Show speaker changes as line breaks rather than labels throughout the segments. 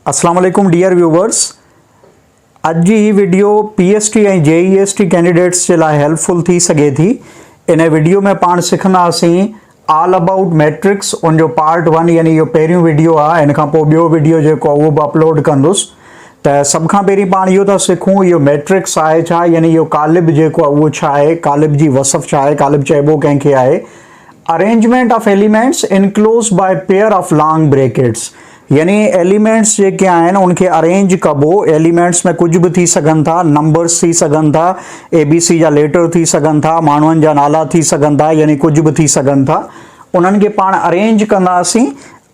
अस्सलाम वालेकुम dear viewers. अॼु जी ही वीडियो PST ऐं JEST कैंडिडेट्स जे लाइ हेल्पफुल थी सघे थी। इन वीडियो में पाण सिखंदासीं ऑल अबाउट मैट्रिक्स, उनजो पार्ट 1 यानी इहो पहिरियों वीडियो आहे। इन खां पोइ ॿियो वीडियो जेको आहे उहो बि अपलोड कंदुसि। त सभ खां पहिरीं पाण इहो था सिखूं इहो मैट्रिक्स आहे छा, यानी इहो कालिब जेको आहे उहो छा आहे, कालिब जी वसफ़ छा आहे, कालिब चइबो कंहिंखे आहे। Arrangement of elements enclosed by pair of long brackets, यानी एलिमेंट्स जेके आहिनि उनखे अरेंज कबो। एलिमेंट्स में कुछ भी थी सघनि था, नंबर्स थी सघनि था, ABC जा लेटर थी सघनि था, माण्हुनि जा नाला थी सघनि था, यानी कुछ भी थी सघनि था। उन्हनि खे पाण अरेंज कंदासीं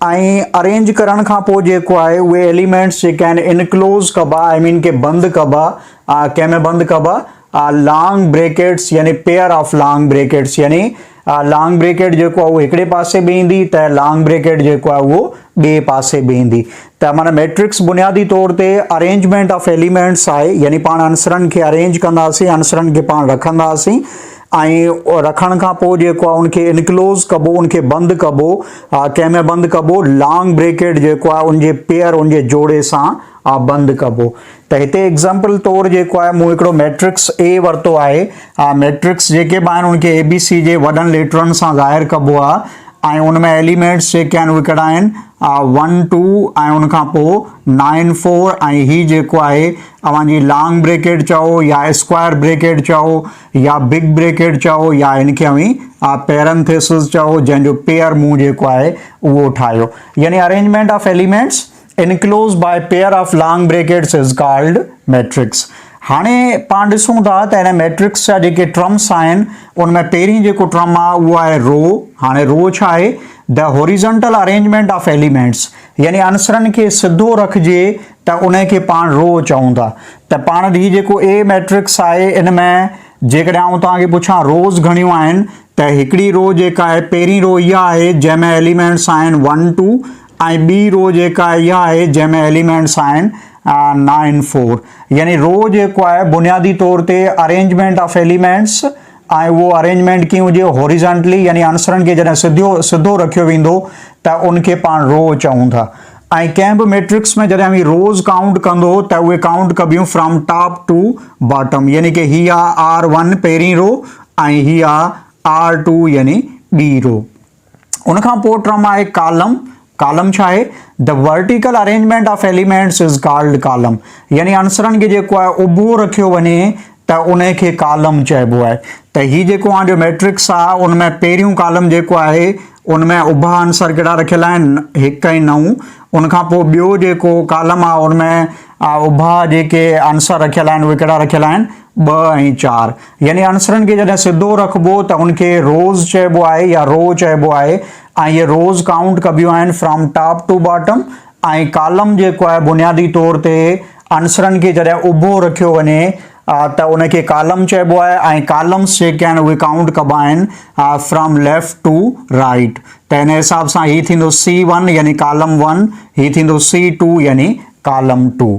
ऐं अरेंज करण खां पोइ जेको आहे उहे एलिमेंट्स जेके आहिनि इनक्लोज कबा, आई मीन के बंदि कबा। कंहिंमें बंदि कबा? लॉन्ग ब्रैकेट्स, यानी पेयर ऑफ लॉन्ग ब्रैकेट्स, यानी लॉन्ग ब्रैकेट जेको आहे उहो हिकिड़े पासे बि ईंदी त लॉन्ग ब्रैकेट जेको आहे उहो ॿिए पासे बि ईंदी। त माना मैट्रिक्स बुनियादी तौर ते अरेंजमेंट ऑफ एलिमेंट्स आहे, यानी पाण आंसरनि खे अरेंज कंदासीं, आंसरनि खे पाण रखंदासीं ऐं रखण खां पोइ जेको आहे उनखे इनक्लोज कबो, उनखे बंदि कबो। कंहिंमें बंदि कबो? लॉन्ग ब्रैकेट जेको आहे उनजे पेयर, उनजे जोड़े सां बंदि कबो। त हिते एग्जाम्पल तौर जेको आहे मूं हिकिड़ो मैट्रिक्स A वरितो आहे। मैट्रिक्स जेके बि आहिनि उनखे ABC जे वॾनि लेटरनि सां ज़ाहिर कबो आहे ऐं उनमें एलिमेंट्स जेके आहिनि उहे कहिड़ा आहिनि? 1 2 ऐं उनखां पोइ 9 4 ऐं ही जेको आहे अव्हांजी लॉन्ग ब्रैकेट चओ या स्क्वायर ब्रैकेट चओ या बिग ब्रैकेट चओ या इनखे अवी पैरेंथेसिस चओ, जंहिंजो पेयर मूं जेको आहे उहो ठाहियो। यानी arrangement of elements enclose by pair of long brackets is called matrix. हाणे पाण ॾिसूं था त हिन मैट्रिक्स जा जेके टर्म्स आहिनि उनमें पहिरीं जेको टर्म आहे उहो आहे रो। हाणे रो छा आहे? The horizontal arrangement of elements, यानी आंसरनि खे सिधो रखिजे त उनखे पाण रो चऊं था। त पाण हीउ जेको A मैट्रिक्स आहे इन में जेकॾहिं आउं तव्हांखे पुछां रोज़ घणियूं आहिनि त हिकिड़ी रो जेका आहे पहिरीं रो इहा आहे जंहिंमें एलिमेंट्स आहिनि 1 2 ऐं ॿी रो जेका इहा आहे जंहिंमें एलिमेंट्स आहिनि 9 4। यानी रो जेको आहे बुनियादी तौर ते अरेंजमेंट ऑफ एलिमेंट्स ऐं उहो अरेंजमेंट कीअं हुजे? हॉरिजॉन्टली, यानी आंसरनि खे जॾहिं सिधो रखियो वेंदो त उनखे पाण रो चऊं था। ऐं कंहिं बि मैट्रिक्स में जॾहिं बि रोज़ काउंट कंदो त उहे काउंट कबियूं फ्रॉम टॉप टू बॉटम, यानी कि हीअ आहे R1 पहिरीं रो ऐं हीअ आहे R2 यानी ॿी रो। उनखां पोइ टर्म आहे कॉलम। कॉलम छा आहे? The vertical arrangement of elements is called column, यानी आंसरनि खे जेको आहे उभो रखियो वञे त उनखे कॉलम चइबो आहे। त हीउ जेको आहे जो मैट्रिक्स आहे उनमें पहिरियों कॉलम जेको आहे उनमें उभा आंसर कहिड़ा रखियल आहिनि? 1 ऐं 9। उनखां पोइ ॿियो जेको कॉलम आहे उनमें उभा जेके आंसर रखियल आहिनि उहे कहिड़ा रखियल आहिनि? 2 ऐं 4। यानी आंसरनि खे जॾहिं सिधो रखिबो त उनखे रोज़ चइबो आहे या रो चइबो आहे ऐं इहे रोज़ काउंट कबियूं आहिनि फ्रॉम टॉप टू बॉटम। ऐं कॉलम जेको आहे बुनियादी तौर ते आंसरनि खे जॾहिं उभो रखियो वञे त उनखे कॉलम चइबो आहे ऐं कॉलम्स जेके आहिनि उहे काउंट कबा आहिनि फ्रॉम लेफ्ट टू राइट। त हिन हिसाब सां हीउ थींदो C1 यानी कॉलम 1, हीउ थींदो C2 यानी कॉलम 2।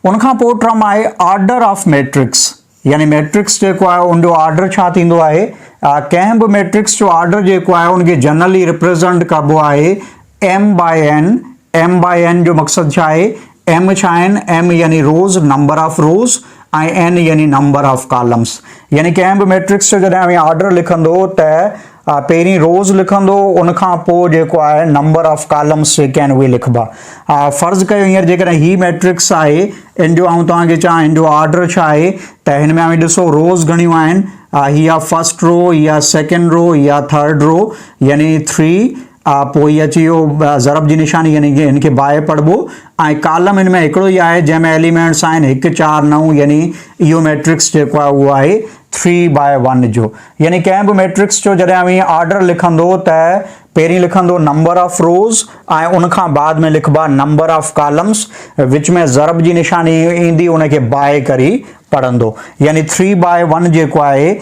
उनखां पोइ टर्म आहे ऑर्डर ऑफ मैट्रिक्स, यानी मैट्रिक्स जेको आहे उनजो ऑर्डर छा थींदो आहे? कंहिं बि मैट्रिक्स जो ऑर्डर जेको आहे उनखे जनरली रिप्रेज़ेंट कबो आहे M/n। M/n जो मक़सदु छा आहे? M छा आहिनि? M यानी रोज़, नंबर ऑफ रोज़, ऐं N यानी नंबर ऑफ कॉलम्स। यानी कंहिं बि मैट्रिक्स जो जॾहिं ऑर्डर लिखंदो त पहिरीं रोज़ लिखंदो, उनखां पोइ जेको आहे नंबर ऑफ कॉलम्स जेके आहिनि उहे लिखबा। फ़र्ज़ु कयो हींअर जेकॾहिं ही मैट्रिक्स आहे इन जो आउं तव्हांखे चवां इन जो ऑर्डर छा आहे त हिन में ॾिसो रोज़ घणियूं आहिनि? हीअ फर्स्ट रो, या सेकेंड रो, या थर्ड रो, यानी 3। पोइ इहा अची वियो ज़रब जी निशानी, यानी कि हिनखे बाए पढ़िबो। ऐं कॉलम हिन में हिकिड़ो ई आहे जंहिंमें एलिमेंट्स आहिनि 1 4 9, यानी इहो मैट्रिक्स जेको आहे उहो आहे 3/1 जो। यानी कंहिं बि मैट्रिक्स जो जॾहिं बि ऑर्डर लिखंदो त पहिरीं लिखंदो नंबर ऑफ रोज़ ऐं उनखां बाद में लिखबा नंबर ऑफ कॉलम्स, विच में ज़रब जी निशानी ईंदी उनखे बाए करी पढ़ंदो। यानी 3/1 जेको आहे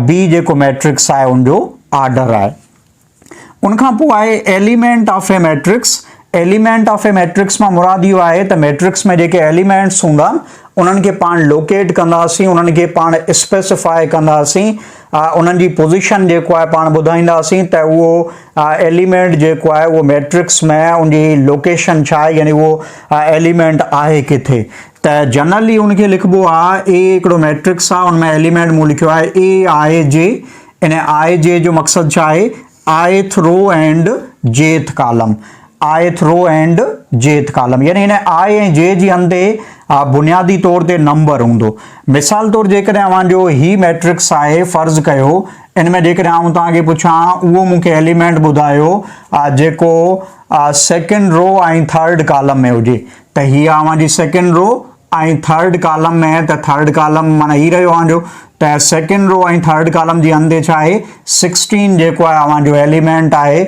B जेको मैट्रिक्स आहे उनजो ऑर्डर आहे। उनखां पोइ आहे element of A matrix. Element of A matrix मां मुराद इहो आहे त मैट्रिक्स में जेके एलिमेंट्स हूंदा उन्हनि खे पाण लोकेट कंदासीं, उन्हनि खे पाण स्पेसिफाई कंदासीं उन्हनि जी पोज़ीशन जेको आहे पाण ॿुधाईंदासीं त उहो एलिमेंट जेको आहे उहो मैट्रिक्स में उनजी लोकेशन छा आहे, यानी उहो एलिमेंट आहे किथे। त जनरली उनखे लिखिबो आहे ए हिकिड़ो मैट्रिक्स आहे, उनमें एलिमेंट मूं लिखियो आहे ए आई जे। इन आई जे जो मक़सदु छा आहे, आइथ रो एंड जेथ कॉलम, आइथ रो एंड जेथ कॉलम, यानी हिन आई ऐं जे जी अंदे बुनियादी तौर ते नंबर हूंदो। मिसाल तौर जेकॾहिं अव्हांजो ही मैट्रिक्स आहे, फ़र्ज़ु कयो इन में जेकॾहिं आउं तव्हांखे पुछां उहो मूंखे एलिमेंट ॿुधायो जेको सेकेंड रो ऐं थर्ड कॉलम में हुजे, त हीअ अव्हांजी सेकेंड रो ऐं थर्ड कॉलम में, त थर्ड कॉलम माना ही रहियो अव्हांजो, त सेकेंड रो ऐं थर्ड कॉलम जी अंदे छा आहे 16 जेको आहे अव्हांजो एलिमेंट आहे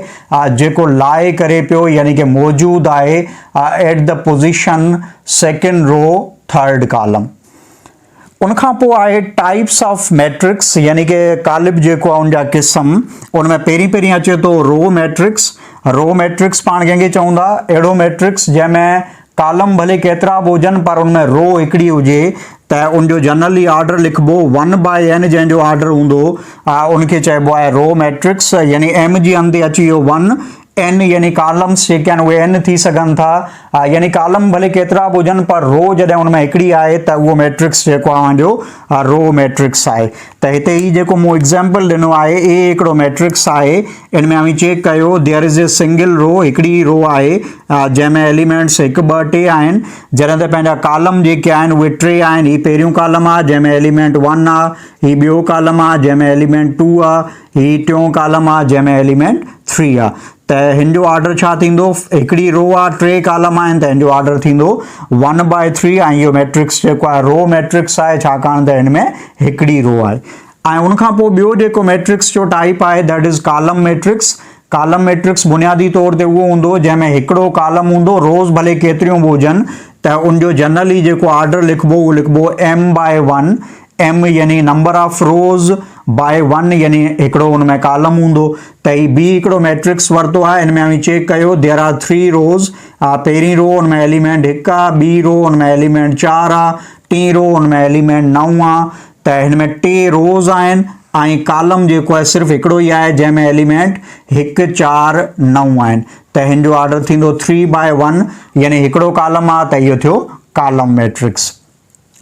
जेको लाए करे पियो, यानी कि मौजूदु आहे at the position second row third column. उनखां पोइ आहे टाइप्स ऑफ मैट्रिक्स, यानी कि कालिब जेको आहे उनजा क़िस्म। उनमें पहिरीं अचे थो रो मैट्रिक्स। रो मैट्रिक्स पाण कंहिंखे चवंदा, अहिड़ो मैट्रिक्स जंहिंमें कॉलम भले केतिरा बि हुजनि पर उनमें रो हिकिड़ी हुजे, त उनजो जनरली ऑर्डर लिखिबो 1/n, जंहिंजो ऑर्डर हूंदो उनखे चइबो आहे रो मैट्रिक्स, यानी m जी अंदे अची वियो 1, n यानी कॉलम्स जेके आहिनि उहे n थी सघनि था, यानी कॉलम भले केतिरा बि हुजनि पर रो जॾहिं उनमें हिकिड़ी आहे त उहो मैट्रिक्स जेको आहे अव्हांजो रो मैट्रिक्स आहे। त हिते ही जेको मूं एग्ज़ाम्पल ॾिनो आहे, ए हिकिड़ो मैट्रिक्स आहे, इन में अव्हां चेक कयो there is a single row, हिकिड़ी रो आहे जंहिंमें एलिमेंट्स 1 2 3 आहिनि, जॾहिं त पंहिंजा कॉलम जेके आहिनि उहे 3 आहिनि। ही पहिरियों कॉलम आहे जंहिंमें एलिमेंट 1 आहे, ही ॿियो कॉलम आहे जंहिंमें एलिमेंट 2 आहे, ही टियों कॉलम आहे जंहिंमें एलिमेंट 3 आहे। त हिन जो ऑर्डर छा थींदो, हिकिड़ी रो आहे 3 कॉलम आहिनि, त हिन जो ऑर्डर थींदो 1/3, ऐं इहो मैट्रिक्स जेको आहे रो मैट्रिक्स आहे, छाकाणि त हिन में हिकिड़ी रो आहे। ऐं उनखां पोइ ॿियो जेको मैट्रिक्स जो टाइप आहे that is column matrix. Column matrix बुनियादी तौर ते उहो हूंदो जंहिंमें हिकिड़ो कॉलम हूंदो, रोज़ भले केतिरियूं बि हुजनि, त उनजो जनरली जेको ऑर्डर लिखिबो उहो लिखिबो m/1, m यानी नंबर ऑफ रोज़ बाय 1 यानी हिकिड़ो उनमें कॉलम हूंदो। त ही बी हिकिड़ो मैट्रिक्स वरितो आहे, हिन में अव्हां चेक कयो देयर आर 3 रोज़, पहिरीं रो उनमें एलिमेंट 1 आहे, ॿी रो उनमें एलिमेंट 4 आहे, टीं रो उनमें एलिमेंट 9 आहे, त हिन में 3 रोज़ आहिनि ऐं कॉलम जेको आहे सिर्फ़ु हिकिड़ो ई आहे जंहिंमें एलिमेंट 1 4 9 आहिनि, त हिन जो ऑर्डर थींदो 3/1, यानी हिकिड़ो कॉलम आहे त इहो थियो कॉलम मैट्रिक्स।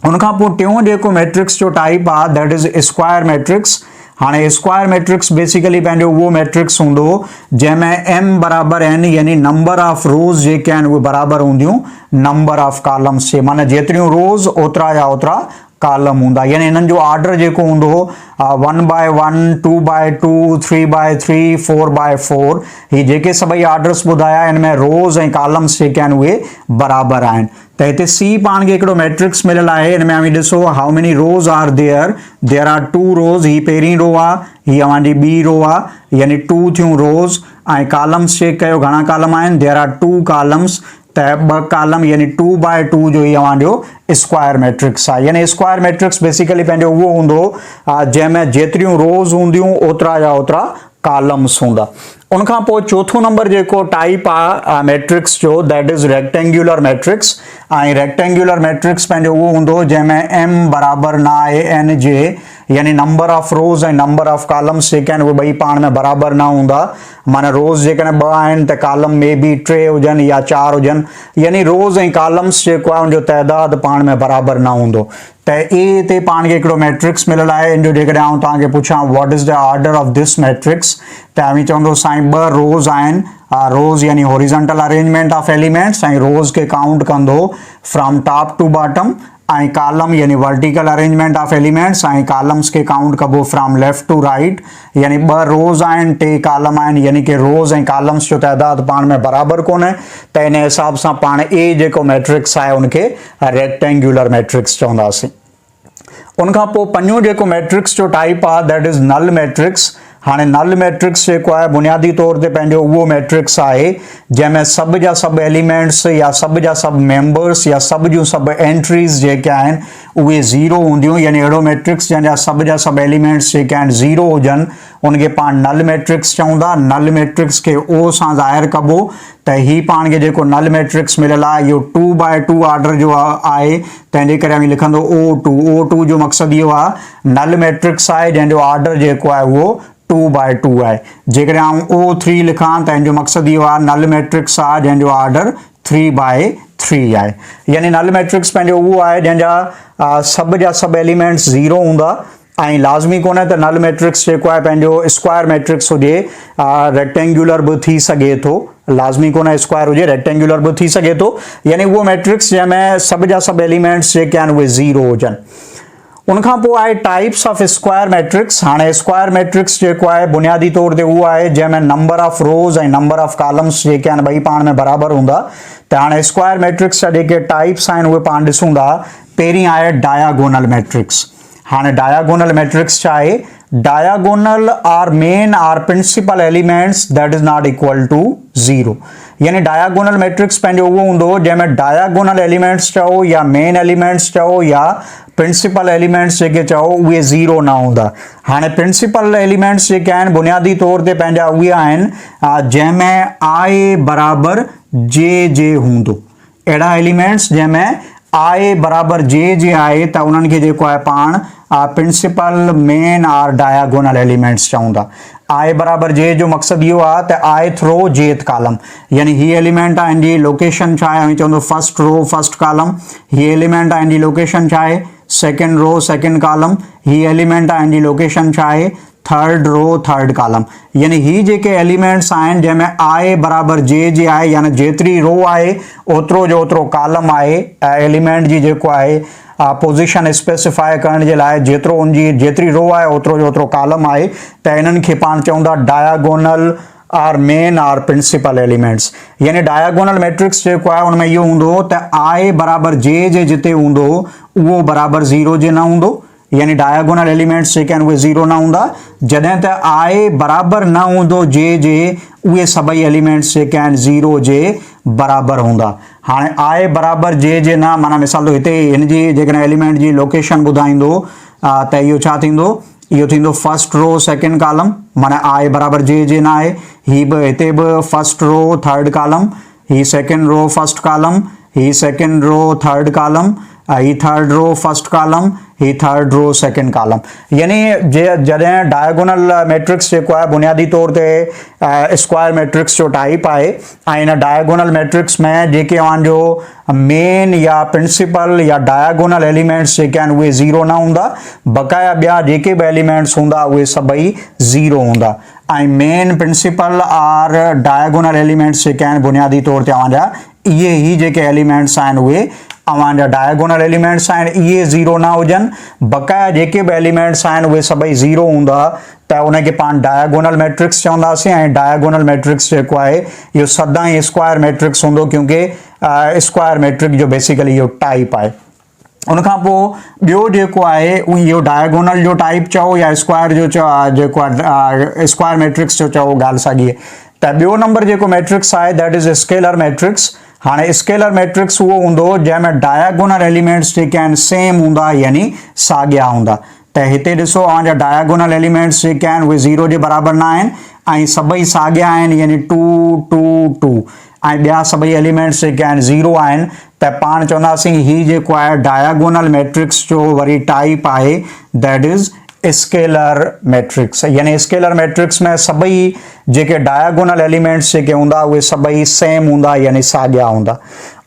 उनखां पोइ टियों जेको मैट्रिक्स जो टाइप आहे दैट इज़ स्क्वायर मैट्रिक्स। हाणे स्क्वायर मैट्रिक्स बेसिकली पंहिंजो उहो मैट्रिक्स हूंदो जंहिंमें m बराबरि n, यानी नंबर ऑफ रोज़ जेके आहिनि उहे बराबरि हूंदियूं नंबर ऑफ कॉलम्स जे, माना जेतिरियूं रोज़ ओतिरा जा ओतिरा कॉलम हूंदा, यानी हिननि जो ऑर्डर जेको हूंदो 1/1, 2/2, 3/3, 4/4, ही जेके सभई ऑर्डर्स ॿुधाया हिन में रोज़ ऐं कॉलम्स जेके आहिनि उहे बराबरि आहिनि। त हिते सी पाण खे हिकिड़ो मैट्रिक्स मिलियल आहे, हिन में अव्हां ॾिसो how many rows are there are 2 rows, ही पहिरीं रो आहे, ही अव्हांजी ॿी रो आहे, यानी 2 थियूं रोज़, ऐं कॉलम्स चेक कयो घणा कॉलम आहिनि, देयर आर 2 कॉलम्स, त 2 कॉलम यानी 2/2 जो ही अव्हांजो स्क्वायर मैट्रिक्स आहे। यानी स्क्वायर मैट्रिक्स बेसिकली पंहिंजो उहो हूंदो जंहिंमें जेतिरियूं रोज़ हूंदियूं ओतिरा जा ओतिरा कॉलम्स हूंदा। उनखां पोइ चौथों नंबर जेको टाइप आहे मैट्रिक्स जो दैट इज़ रेक्टेंगुलर मैट्रिक्स। ऐं रेक्टेंगुलर मैट्रिक्स पंहिंजो उहो हूंदो जंहिंमें m बराबरि न आहे n जे, यानी नंबर ऑफ रोज़ ऐं नंबर ऑफ कॉलम्स जेके आहिनि उहे ॿई पाण में बराबरि न हूंदा, माना रोज़ जेकॾहिं 2 आहिनि त कॉलम में बि 3 हुजनि या 4 हुजनि, यानी रोज़ ऐं कॉलम्स जेको आहे उनजो तइदाद पाण में बराबरि न हूंदो। त ए ते पाण खे हिकिड़ो मैट्रिक्स मिलियल आहे, इन जो जेकॾहिं आउं तव्हांखे पुछां what is the order of this matrix, त अव्हां चवंदो साईं 2 रोज़ आहिनि, रोज़ यानी हॉरिजॉन्टल अरेंजमेंट ऑफ एलिमेंट्स, ऐं रोज़ खे काउंट कंदो फ्रॉम टॉप टू बॉटम, ऐं कॉलम यानी वर्टिकल अरेंजमेंट ऑफ एलिमेंट्स, ऐं कॉलम्स खे काउंट कबो फ्रॉम लेफ्ट टू राइट, यानी 2 रोज़ आहिनि 3 कॉलम आहिनि, यानी कि रोज़ ऐं कॉलम्स जो तइदाद पाण में बराबरि कोन्हे, त इन हिसाब सां पाण ए जेको मैट्रिक्स आहे उनखे रेक्टेंगुलर मैट्रिक्स चवंदासीं। उनखां पोइ 5 जेको मैट्रिक्स जो टाइप आहे दैट इज़ नल मैट्रिक्स। हाणे नल मैट्रिक्स जेको आहे बुनियादी तौर ते पंहिंजो उहो मैट्रिक्स आहे जंहिंमें सभ जा सभु एलिमेंट्स या सभ जा सभु मेंबर्स या सभ जूं सभु एंट्रीज़ जेके आहिनि उहे ज़ीरो हूंदियूं, यानी अहिड़ो मैट्रिक्स जंहिंजा सभ जा सभु एलिमेंट्स जेके आहिनि ज़ीरो हुजनि उनखे पाण नल मैट्रिक्स चवंदा। नल मैट्रिक्स खे ओ सां ज़ाहिर कबो त ही पाण खे जेको नल मैट्रिक्स मिलियल आहे इहो 2/2 ऑर्डर जो आहे, तंहिंजे करे हामी लिखंदो O2 जो मक़सदु इहो आहे नल मैट्रिक्स आहे जंहिंजो ऑर्डर जेको आहे उहो 2/2 आहे। जेकॾहिं आउं O3 लिखां त हिन जो मक़सदु इहो आहे नल मैट्रिक्स आहे जंहिंजो ऑर्डर 3/3 आहे। यानी नल मैट्रिक्स पंहिंजो उहो आहे जंहिंजा सभ जा सभु एलिमेंट्स ज़ीरो हूंदा ऐं लाज़मी कोन्हे त नल मैट्रिक्स जेको आहे पंहिंजो स्क्वायर मैट्रिक्स हुजे, रेक्टेंगुलर बि थी सघे थो, लाज़मी कोन्हे स्क्वायर हुजे, रेक्टेंगुलर बि थी सघे थो, यानी उहो मैट्रिक्स जंहिंमें सभ जा सभु एलिमेंट्स जेके आहिनि उहे ज़ीरो हुजनि। उनखां पोइ आहे टाइप्स ऑफ स्क्वायर मैट्रिक्स। हाणे स्क्वायर मैट्रिक्स जेको आहे बुनियादी तौर ते उहो आहे जंहिंमें नंबर ऑफ रोज़ ऐं नंबर ऑफ कॉलम्स जेके आहिनि ॿई पाण में बराबरि हूंदा। त हाणे स्क्वायर मैट्रिक्स जा जेके टाइप्स आहिनि उहे पाण ॾिसूं था। पहिरीं आहे डायगोनल मैट्रिक्स। हाणे डायगोनल मैट्रिक्स छा आहे? Diagonal R main or principal elements that is not equal to zero. यानी डायगोनल मैट्रिक्स पंहिंजो उहो हूंदो जंहिंमें डायगोनल एलिमेंट्स चओ या मेन एलिमेंट्स चओ या प्रिंसिपल एलिमेंट्स जेके चओ उहे ज़ीरो न हूंदा। हाणे प्रिंसिपल एलिमेंट्स जेके आहिनि बुनियादी तौर ते पंहिंजा उहे आहिनि जंहिंमें I बराबरि J हूंदो। अहिड़ा एलिमेंट्स जंहिंमें I बराबरि J आहे त उन्हनि खे जेको आहे पाण principal main or diagonal elements चवंदा। I बराबरि J जो मक़सदु इहो आहे त I थ्रो Jth कॉलम, यानी ही एलिमेंट आहे हिनजी लोकेशन छा आहे, चवंदो फर्स्ट रो फर्स्ट कॉलम। ही एलिमेंट आहे हिनजी लोकेशन छा आहे, सेकेंड रो सेकेंड कॉलम। ही एलिमेंट आहे हिनजी लोकेशन छा आहे, थर्ड रो थर्ड कॉलम। यानी ही जेके एलिमेंट्स आहिनि जंहिंमें I बराबरि J आहे, यानी जेतिरी रो आहे ओतिरो जो ओतिरो कॉलम आहे। एलिमेंट जी जेको आहे पोजीशन स्पेसिफाई करण जे लाइ जेतिरो उनजी जेतिरी रो आहे ओतिरो जो ओतिरो कॉलम आहे, त इन्हनि खे पाण चवंदा diagonal R main or principal elements. यानी डायगोनल मैट्रिक्स जेको आहे उनमें इहो हूंदो त I बराबरि J जिते हूंदो उहो बराबरि ज़ीरो जे न हूंदो, यानी डायगोनल एलिमेंट्स जेके आहिनि उहे ज़ीरो न हूंदा। जॾहिं त I बराबरि न हूंदो J उहे सभई एलिमेंट्स जेके आहिनि ज़ीरो जे बराबरि हूंदा। हाणे I बराबरि J न माना मिसाल हिते हिनजी जेकॾहिं एलिमेंट जी लोकेशन ॿुधाईंदो त इहो छा थींदो, इहो थींदो फर्स्ट रो सेकेंड कॉलम, माना I बराबरि J न आहे। ही बि हिते बि फर्स्ट रो थर्ड कॉलम, ही सेकेंड रो फर्स्ट कॉलम, ही सेकेंड रो थर्ड कॉलम, ही थर्ड रो फर्स्ट कॉलम, ही थर्ड रो सेकेंड कॉलम। यानी जॾहिं डायगोनल मैट्रिक्स जेको आहे बुनियादी तौर ते स्क्वायर मैट्रिक्स जो टाइप आहे ऐं हिन डायगोनल मैट्रिक्स में जेके जो मेन या प्रिंसिपल या डायगोनल एलिमेंट्स जेके आहिनि उहे ज़ीरो न हूंदा, बक़ाया ॿिया जेके बि एलिमेंट्स हूंदा उहे सभई ज़ीरो हूंदा। ऐं main principal or diagonal elements जेके आहिनि बुनियादी तौर ते अवांजा इहे ही जेके एलिमेंट्स आहिनि उहे अवांजा डायगोनल एलिमेंट्स आहिनि इहे ज़ीरो न हुजनि, बक़ाया जेके बि एलिमेंट्स आहिनि उहे सभई ज़ीरो हूंदा त उनखे पाण डायगोनल मैट्रिक्स चवंदासीं। ऐं डायगोनल मैट्रिक्स जेको आहे इहो सदाईं स्क्वायर मैट्रिक्स हूंदो, क्योंकि स्क्वायर मैट्रिक्स जो बेसिकली इहो टाइप आहे। उनखां पोइ ॿियो जेको आहे इहो डायगोनल जो टाइप चओ या स्क्वायर जो जेको आहे स्क्वायर मैट्रिक्स जो चओ ॻाल्हि साॻी आहे। त ॿियो नंबर जेको मैट्रिक्स आहे दैट इज़ स्केलर मैट्रिक्स। हाणे स्केलर मैट्रिक्स उहो हूंदो जंहिंमें डायगोनल एलिमेंट्स जेके आहिनि सेम हूंदा, यानी साॻिया हूंदा। त हिते ॾिसो अवांजा डायगोनल एलिमेंट्स जेके आहिनि उहे ज़ीरो जे बराबरि न आहिनि ऐं सभई साॻिया आहिनि, यानी 2 2 2 ऐं ॿिया सभई एलिमेंट्स जेके आहिनि ज़ीरो आहिनि। त पाण चवंदासीं ही जेको आहे डायगोनल मैट्रिक्स जो वरी टाइप आहे दैट इज़ स्केलर मैट्रिक्स। यानी स्केलर मैट्रिक्स में सभई जेके डायगोनल एलिमेंट्स जेके हूंदा उहे सभई सेम हूंदा, यानी साॻिया हूंदा।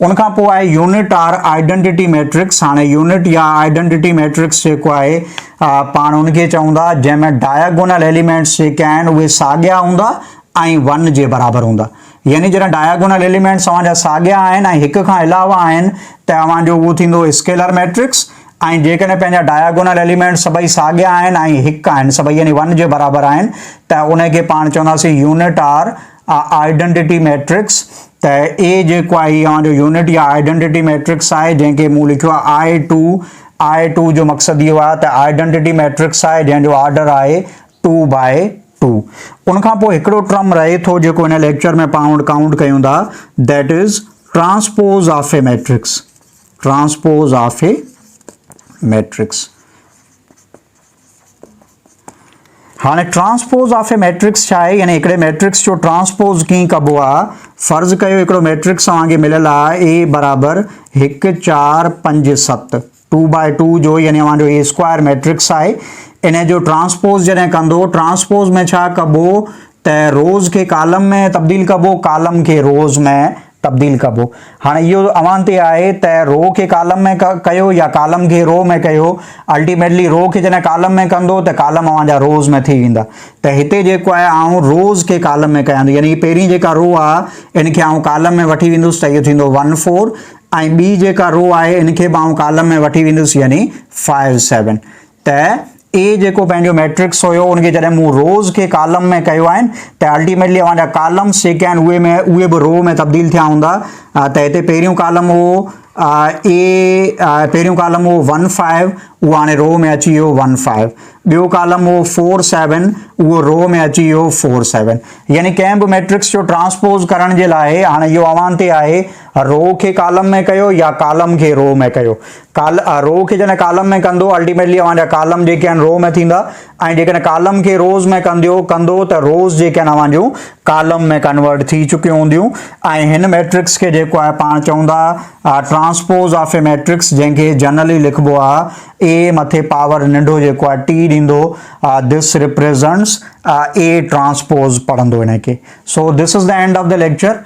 उनखां पोइ आहे यूनिट आर आइडेंटिटी मैट्रिक्स। हाणे यूनिट या आइडेंटिटी मैट्रिक्स जेको आहे पाण उनखे चवंदा जंहिंमें डायगोनल एलिमेंट्स जेके आहिनि उहे साॻिया हूंदा ऐं 1 जे बराबरि हूंदा। यानी जॾहिं डायगोनल एलिमेंट्स अवांजा साॻिया आहिनि ऐं हिक खां अलावा आहिनि त अवांजो उहो थींदो स्केलर मैट्रिक्स। ऐं जेकॾहिं पंहिंजा डायगोनल एलिमेंट्स सभई साॻिया आहिनि ऐं हिकु आहिनि सभई यानी 1 जे बराबरि आहिनि त उनखे पाण चवंदासीं यूनिट आर आइडेंटिटी मैट्रिक्स। त ए जेको आहे अवांजो यूनिट या आइडेंटिटी मैट्रिक्स आहे जंहिंखे मूं लिखियो आहे I2 जो मक़सदु इहो आहे त आइडेंटिटी मैट्रिक्स आहे जंहिंजो ऑर्डर आहे 2/2। 2। उनखां पोइ हिकिड़ो टर्म रहे थो जेको हिन लेक्चर में पाण काउंट कयूं था, that is transpose of A matrix. Transpose of A matrix. हाँ, ट्रांसपोज ऑफ ए मैट्रिक्स छा है, यानी हिकिड़े मैट्रिक्स जो ट्रांसपोज कीअं कबो आहे। फर्ज़ कयो हिकिड़ो मैट्रिक्स तव्हांखे मिलियल आहे ए बराबर 1 4 5 7 2/2 जो, यानी अवांजो ए स्क्वायर मैट्रिक्स आहे। इन जो ट्रांसपोज जॾहिं कंदो, ट्रांसपोज में छा कबो त रोज़ खे कॉलम में तब्दील कबो, कॉलम खे रोज़ में तब्दील कबो। हाँ, इहो अवां ते आहे त रो खे कॉलम में कयो या कॉलम खे रो में कयो। अल्टीमेटली रो खे जॾहिं कॉलम में कंदो त कॉलम अवांजा रोज़ में थी वेंदा। त हिते जेको आहे आउं रोज़ खे कॉलम में कयां थो, यानी पहिरीं जेका रो आहे इनखे आउं कॉलम में वठी वेंदुसि त इहो थींदो 1 4, ऐं ॿी जेका रो आहे इनखे बि आउं कॉलम में वठी वेंदुसि, यानी 5 7। त ए जेको पंहिंजो मैट्रिक्स हुयो उनखे जॾहिं मूं रोज़ खे कॉलम में कयो आहिनि त अल्टीमेटली अवांजा कॉलम्स जेके आहिनि उहे बि रो में तब्दील थिया हूंदा। त हिते पहिरियों कॉलम हो पहिरियों कॉलम हो 1 5, उहो हाणे रो में अची वियो 1 5। ॿियो कॉलम हो 4 7, उहो रो में अची वियो 4 7। यानी कंहिं बि मैट्रिक्स जो ट्रांसपोज करण जे लाइ हाणे इहो अवां ते आहे, रो खे कॉलम में कयो या कॉलम खे रो में कयो। रो खे जॾहिं कॉलम में कंदो अल्टीमेटली अवांजा कॉलम जेके आहिनि रो में थींदा, ऐं जेकॾहिं कॉलम खे रोज़ में कंदो त रोज़ जेके आहिनि अवांजूं कॉलम में कन्वर्ट थी चुकियूं हूंदियूं। ऐं हिन मैट्रिक्स खे जेको आहे पाण चवंदा ट्रांसपोज ऑफ ए मैट्रिक्स, जंहिंखे जनरली लिखबो आहे ए मथे पावर नंढो जेको आहे टी ॾींदो। दिस रिप्रेजेंट्स ए ट्रांसपोज पढ़ंदो हिनखे। So this is the end of the lecture.